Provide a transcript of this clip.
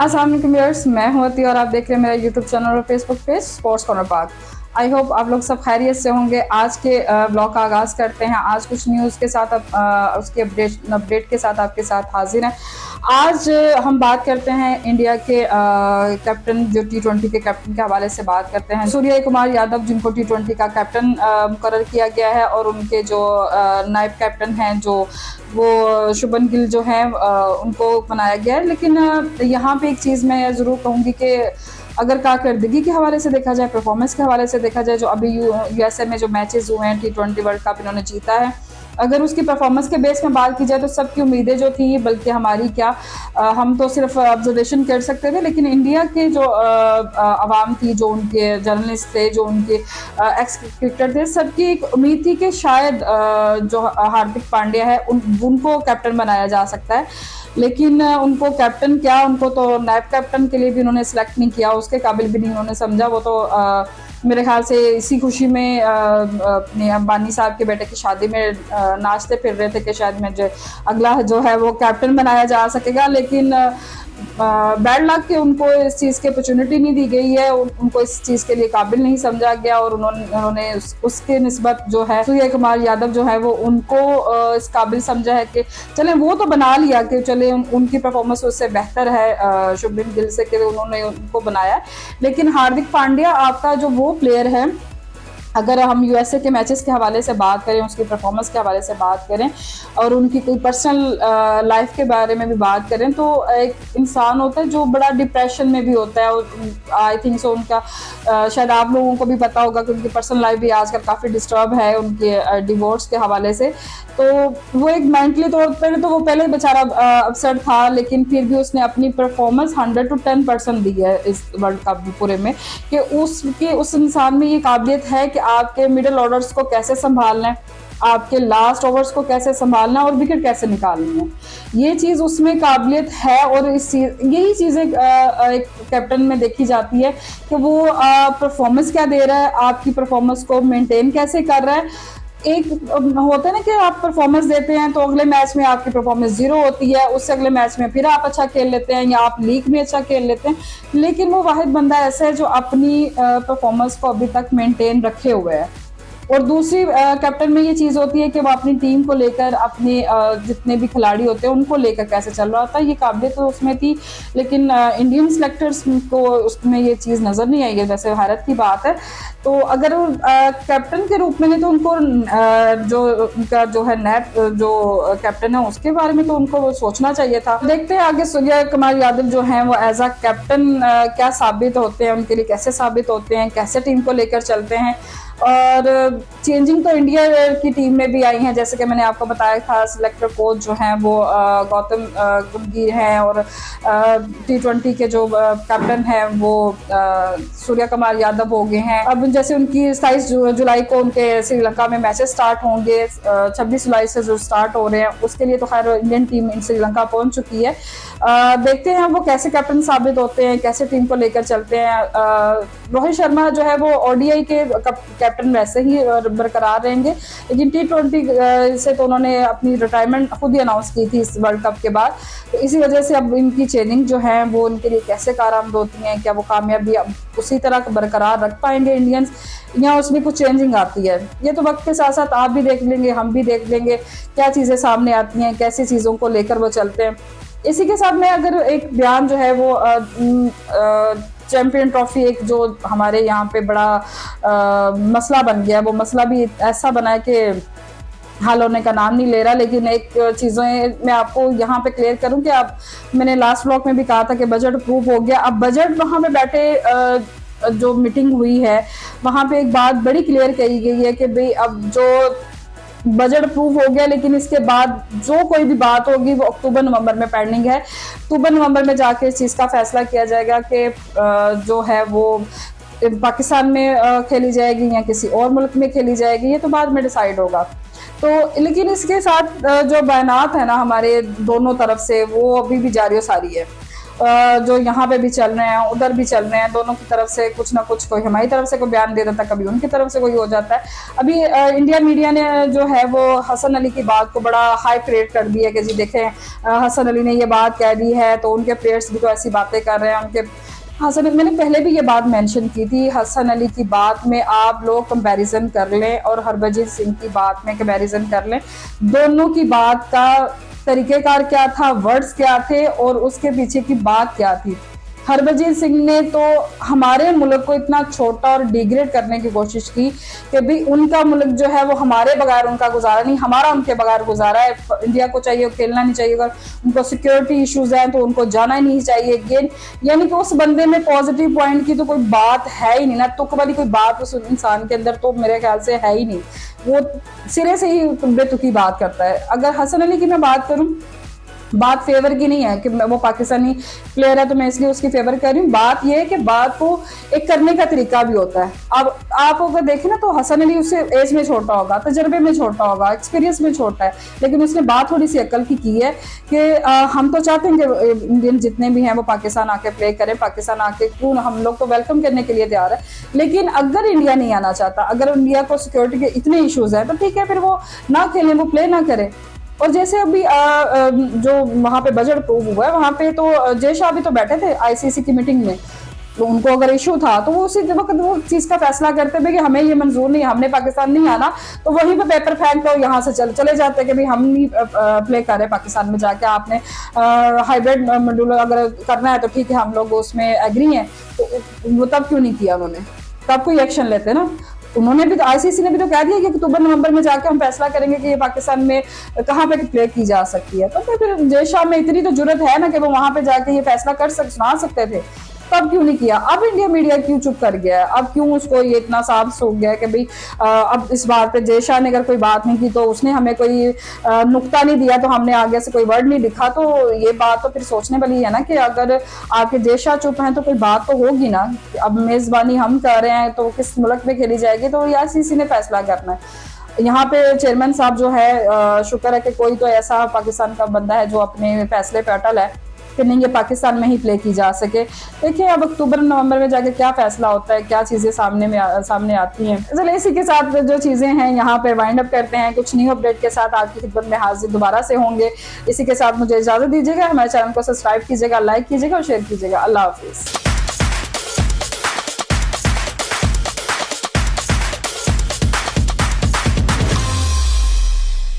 अस्सलाम वालेकुम व्यूअर्स, मैं हूं अती और आप देख रहे हैं मेरा यूट्यूब चैनल और फेसबुक पेज स्पोर्ट्स कॉर्नर पाक। आई होप आप लोग सब खैरियत से होंगे। आज के ब्लॉग का आगाज़ करते हैं। आज कुछ न्यूज़ के साथ उसके अपडेट के साथ आपके साथ हाजिर हैं। आज हम बात करते हैं इंडिया के कैप्टन, जो T20 के कैप्टन के हवाले से बात करते हैं। सूर्य कुमार यादव, जिनको T20 का कैप्टन मुकर्रर किया गया है, और उनके जो नायब कैप्टन हैं जो वो शुभमन गिल जो हैं उनको बनाया गया है। लेकिन यहाँ पे एक चीज़ मैं ज़रूर कहूँगी कि अगर कारकर्दगी के हवाले से देखा जाए, परफॉर्मेंस के हवाले से देखा जाए, जो अभी यूएसए में जो मैचेस हुए हैं, T20 वर्ल्ड कप इन्होंने जीता है, अगर उसकी परफॉर्मेंस के बेस में बात की जाए तो सबकी उम्मीदें जो थी, बल्कि हमारी क्या, हम तो सिर्फ ऑब्जर्वेशन कर सकते थे, लेकिन इंडिया के जो आवाम थी, जो उनके जर्नलिस्ट थे, जो उनके एक्स क्रिकेटर थे, सबकी एक उम्मीद थी कि शायद जो हार्दिक पांड्या है उनको कैप्टन बनाया जा सकता है। लेकिन उनको कैप्टन क्या, उनको तो नायब कैप्टन के लिए भी उन्होंने सेलेक्ट नहीं किया, उसके काबिल भी नहीं उन्होंने समझा। वो तो मेरे ख्याल से इसी खुशी में अपने अंबानी साहब के बेटे की शादी में नाचते फिर रहे थे कि शायद मुझे अगला जो है वो कैप्टन बनाया जा सकेगा। लेकिन बैड लक कि उनको इस चीज़ की अपॉर्चुनिटी नहीं दी गई है, उनको इस चीज़ के लिए काबिल नहीं समझा गया, और उन्होंने उसके निस्बत जो है सूर्य कुमार यादव जो है वो उनको इस काबिल समझा है कि चले, वो तो बना लिया कि चले उनकी परफॉर्मेंस उससे बेहतर है शुभमन गिल से, कि उन्होंने उनको बनाया। लेकिन हार्दिक पांड्या आपका जो वो प्लेयर है, अगर हम यूएसए के मैचेस के हवाले से बात करें, उसकी परफॉर्मेंस के हवाले से बात करें, और उनकी कोई पर्सनल लाइफ के बारे में भी बात करें, तो एक इंसान होता है जो बड़ा डिप्रेशन में भी होता है। आई थिंक सो उनका शायद आप लोगों को भी पता होगा कि उनकी पर्सनल लाइफ भी आजकल काफ़ी डिस्टर्ब है उनके डिवोर्स के हवाले से। तो वो एक मेंटली तौर पर तो वो पहले बेचारा अपसेट था, लेकिन फिर भी उसने अपनी परफॉर्मेंस 100 to 10% दी है इस वर्ल्ड कप पूरे में, कि उस इंसान में ये काबिलियत है कि आपके मिडिल ऑर्डर्स को कैसे संभालना है, आपके लास्ट ओवर्स को कैसे संभालना है, और विकेट कैसे निकालनी है। ये चीज़ उसमें काबिलियत है, और यही चीज़ें एक कैप्टन में देखी जाती है कि वो परफॉर्मेंस क्या दे रहा है, आपकी परफॉर्मेंस को मेंटेन कैसे कर रहा है। एक होता है ना कि आप परफॉर्मेंस देते हैं तो अगले मैच में आपकी परफॉर्मेंस 0 होती है, उससे अगले मैच में फिर आप अच्छा खेल लेते हैं, या आप लीग में अच्छा खेल लेते हैं। लेकिन वो वाहिद बंदा ऐसा है जो अपनी परफॉर्मेंस को अभी तक मेंटेन रखे हुए है। और दूसरी कैप्टन में ये चीज़ होती है कि वो अपनी टीम को लेकर, अपने जितने भी खिलाड़ी होते हैं उनको लेकर कैसे चल रहा था, ये काबिलियत तो उसमें थी। लेकिन इंडियन सेलेक्टर्स को उसमें ये चीज़ नज़र नहीं आई है। वैसे हैरत की बात है। तो अगर कैप्टन के रूप में नहीं, तो उनको जो उनका जो है नेट जो कैप्टन है उसके बारे में तो उनको सोचना चाहिए था। देखते हैं आगे सूर्य कुमार यादव जो हैं वो एज अ कैप्टन क्या साबित होते हैं, उनके लिए कैसे साबित होते हैं, कैसे टीम को लेकर चलते हैं। और चेंजिंग तो इंडिया की टीम में भी आई हैं, जैसे कि मैंने आपको बताया था, सिलेक्टर कोच जो हैं वो गौतम गंभीर हैं, और T20 के जो कैप्टन हैं वो सूर्य कुमार यादव हो गए हैं। अब जैसे उनकी 27 जुलाई को उनके श्रीलंका में मैचेस स्टार्ट होंगे, 26 जुलाई से जो स्टार्ट हो रहे हैं, उसके लिए तो खैर इंडियन टीम श्रीलंका पहुंच चुकी है। देखते हैं वो कैसे कैप्टन साबित होते हैं, कैसे टीम को लेकर चलते हैं। रोहित शर्मा जो है वो ODI के कैप्टन वैसे ही बरकरार रहेंगे, लेकिन T20 से तो उन्होंने अपनी रिटायरमेंट खुद ही अनाउंस की थी इस वर्ल्ड कप के बाद। तो इसी वजह से अब इनकी चेंजिंग जो है वो उनके लिए कैसे कारआमद होती हैं, क्या वो कामयाबी अब उसी तरह बरकरार रख पाएंगे इंडियंस, या उसमें कुछ चेंजिंग आती है। ये तो वक्त के साथ साथ आप भी देख लेंगे, हम भी देख लेंगे क्या चीज़ें सामने आती हैं, कैसी चीज़ों को लेकर वो चलते हैं। इसी के साथ में अगर एक बयान जो है वो चैंपियन ट्रॉफी, एक जो हमारे यहाँ पे बड़ा मसला बन गया, वो मसला भी ऐसा बना है कि हल होने का नाम नहीं ले रहा। लेकिन एक चीज़ें मैं आपको यहाँ पे क्लियर करूँ कि आप, मैंने लास्ट ब्लॉग में भी कहा था कि बजट अप्रूव हो गया। अब बजट वहाँ पे बैठे जो मीटिंग हुई है वहाँ पे एक बात बड़ी क्लियर कही गई है कि भाई अब जो बजट अप्रूव हो गया, लेकिन इसके बाद जो कोई भी बात होगी वो अक्टूबर नवंबर में पेंडिंग है। अक्टूबर नवंबर में जाके इस चीज़ का फैसला किया जाएगा कि जो है वो पाकिस्तान में खेली जाएगी या किसी और मुल्क में खेली जाएगी, ये तो बाद में डिसाइड होगा। तो लेकिन इसके साथ जो बयानात है ना हमारे दोनों तरफ से, वो अभी भी जारी सारी है। जो यहाँ पे भी चल रहे हैं उधर भी चल रहे हैं, दोनों की तरफ से कुछ ना कुछ, कोई हमारी तरफ से कोई बयान दे देता, कभी उनकी तरफ से कोई हो जाता है। अभी इंडिया मीडिया ने जो है वो हसन अली की बात को बड़ा हाई क्रिएट कर दिया कि जी देखें हसन अली ने ये बात कह दी है तो उनके प्लेयर्स भी तो ऐसी बातें कर रहे हैं। उनके हसन, मैंने पहले भी ये बात मेंशन की थी, हसन अली की बात में आप लोग कंपैरिजन कर लें और हरभजन सिंह की बात में कंपैरिजन कर लें। दोनों की बात का तरीकेकार क्या था, वर्ड्स क्या थे और उसके पीछे की बात क्या थी। हरभजन सिंह ने तो हमारे मुल्क को इतना छोटा और डिग्रेड करने की कोशिश की कि भी उनका मुल्क जो है वो हमारे बगैर उनका गुजारा नहीं, हमारा उनके बगैर गुजारा है। इंडिया को चाहिए खेलना नहीं चाहिए, अगर उनको सिक्योरिटी इश्यूज हैं तो उनको जाना ही नहीं चाहिए गेम। यानी कि उस बंदे में पॉजिटिव पॉइंट की तो कोई बात है ही नहीं ना, तुक वाली कोई बात उस इंसान के अंदर तो मेरे ख्याल से है ही नहीं। वो सिरे से ही बेतुकी बात करता है। अगर हसन अली की मैं बात करूं, बात फेवर की नहीं है कि वो पाकिस्तानी प्लेयर है तो मैं इसलिए उसकी फेवर कर रही हूँ। बात यह है कि बात को एक करने का तरीका भी होता है। अब आप अगर देखें ना तो हसन अली उससे एज में छोटा होगा, तजर्बे में छोटा होगा, एक्सपीरियंस में छोटा है, लेकिन उसने बात थोड़ी सी अक्ल की है कि हम तो चाहते हैं कि इंडियन जितने भी हैं वो पाकिस्तान आके प्ले करें, पाकिस्तान आके क्यों, हम लोग तो वेलकम करने के लिए तैयार है। लेकिन अगर इंडिया नहीं आना चाहता, अगर इंडिया को सिक्योरिटी के इतने इशूज हैं तो ठीक है, फिर वो ना खेलें, वो प्ले ना करें। और जैसे अभी जो वहाँ पे बजट अप्रूव हुआ है वहाँ पे तो जय शाह भी तो बैठे थे आईसीसी की मीटिंग में, तो उनको अगर इशू था तो वो उसी वक्त वो चीज का फैसला करते थे कि हमें ये मंजूर नहीं, हमने पाकिस्तान नहीं आना, तो वहीं पे पेपर फेंक कर यहाँ से चले जाते कि भाई हम नहीं प्ले कर रहे पाकिस्तान में जाके, आपने हाइब्रिड मॉड्यूल अगर करना है तो ठीक है हम लोग उसमें एग्री हैं। तो वो तब क्यों नहीं किया उन्होंने, तब कोई एक्शन लेते ना। उन्होंने भी तो, आईसीसी ने भी तो कह दिया कि अक्टूबर नवंबर में जाके हम फैसला करेंगे कि ये पाकिस्तान में कहाँ पे प्ले की जा सकती है। तो फिर जय शाह में इतनी तो जरूरत है ना कि वो वहां पे जाके ये फैसला सुना सकते थे, तब क्यों नहीं किया। अब इंडिया मीडिया क्यों चुप कर गया है, अब क्यों उसको ये इतना साफ हो गया कि भाई अब इस बार पे जय शाह ने अगर कोई बात नहीं की तो उसने हमें कोई नुक्ता नहीं दिया तो हमने आगे से कोई वर्ड नहीं लिखा। तो ये बात तो फिर सोचने वाली है ना कि अगर आपके जय शाह चुप हैं तो कोई बात तो होगी ना। अब मेजबानी हम कर रहे हैं तो किस मुल्क में खेली जाएगी, तो आईसीसी ने फैसला करना है। यहाँ पे चेयरमैन साहब जो है, शुक्र है कि कोई तो ऐसा पाकिस्तान का बंदा है जो अपने फैसले पे अटल है कि नहीं ये पाकिस्तान में ही प्ले की जा सके। देखिए अब अक्टूबर नवंबर में जाके क्या फैसला होता है, क्या चीजें सामने आती हैं। चलिए इसी के साथ जो चीजें हैं यहाँ पे वाइंड अप करते हैं, कुछ न्यू अपडेट के साथ आपकी खिदमत में हाजिर दोबारा से होंगे। इसी के साथ मुझे इजाजत दीजिएगा, हमारे चैनल को सब्सक्राइब कीजिएगा, लाइक कीजिएगा और शेयर कीजिएगा। अल्लाह हाफिज।